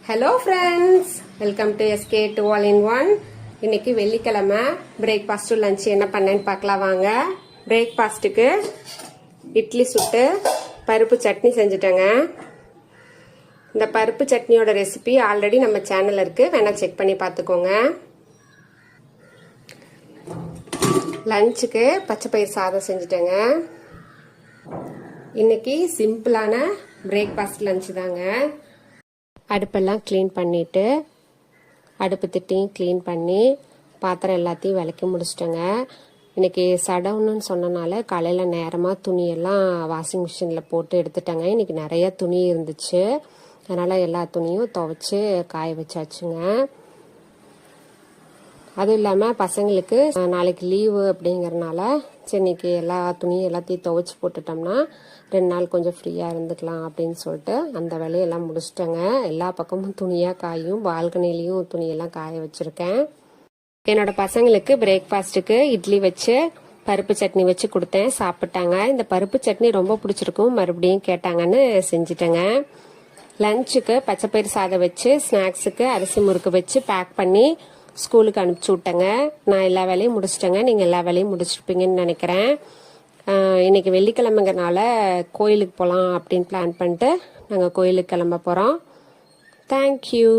Hello friends, welcome to SK to all in one. இன்னைக்கு வெள்ளிக்கிழமை breakfast lunch என்ன பண்ணேன்னு பார்க்கலாம் வாங்க. பிரேக்ஃபாஸ்ட்டுக்கு இட்லி சுட்டு பருப்பு சட்னி செஞ்சுட்டேங்க. இந்த பருப்பு சட்னியோட ரெசிபி ஆல்ரெடி நம்ம சேனல்ல இருக்கு, வேணா செக் பண்ணி பார்த்துக்கோங்க. லஞ்சுக்கு பச்சை பயிர் சாதம் செஞ்சுட்டேங்க. இன்னைக்கு சிம்பிளான பிரேக்ஃபாஸ்ட் லஞ்ச் தாங்க. அடுப்பெல்லாம் க்ளீன் பண்ணிவிட்டு அடுப்பு திட்டையும் க்ளீன் பண்ணி பாத்திரம் எல்லாத்தையும் விளக்கி முடிச்சிட்டேங்க. இன்றைக்கி சடவுன்னு சொன்னனால காலையில் நேரமாக துணியெல்லாம் வாஷிங் மிஷினில் போட்டு எடுத்துட்டேங்க. இன்றைக்கி நிறைய துணி இருந்துச்சு, அதனால் எல்லா துணியும் துவைச்சி காய வச்சாச்சுங்க. அதுவும் இல்லாமல் பசங்களுக்கு நாளைக்கு லீவு அப்படிங்கிறனால சரி இன்னைக்கு எல்லா துணியும் எல்லாத்தையும் துவைச்சி போட்டுட்டோம்னா 2 நாள் கொஞ்சம் ஃப்ரீயாக இருந்துக்கலாம் அப்படின்னு சொல்லிட்டு அந்த வேலையெல்லாம் முடிச்சிட்டேங்க. எல்லா பக்கமும் துணியாக காயும், பால்கனிலையும் துணியெல்லாம் காய வச்சுருக்கேன். என்னோட பசங்களுக்கு பிரேக்ஃபாஸ்ட்டுக்கு இட்லி வச்சு பருப்பு சட்னி வச்சு கொடுத்தேன், சாப்பிட்டாங்க. இந்த பருப்பு சட்னி ரொம்ப பிடிச்சிருக்கும், மறுபடியும் கேட்டாங்கன்னு செஞ்சுட்டேங்க. லஞ்சுக்கு பச்சைப்பயிறு சாதம் வச்சு, ஸ்நாக்ஸுக்கு அரிசி முறுக்கு வச்சு பேக் பண்ணி ஸ்கூலுக்கு அனுப்பிச்சி விட்டேங்க. நான் எல்லா வேலையும் முடிச்சிட்டேங்க. நீங்கள் எல்லா வேலையும் முடிச்சிருப்பீங்கன்னு நினைக்கிறேன். இன்னைக்கு வெள்ளிக்கிழமைங்கிறனால கோயிலுக்கு போகலாம் அப்படின்னு பிளான் பண்ணிட்டு நாங்கள் கோயிலுக்கு கிளம்ப போகிறோம். தேங்க்யூ.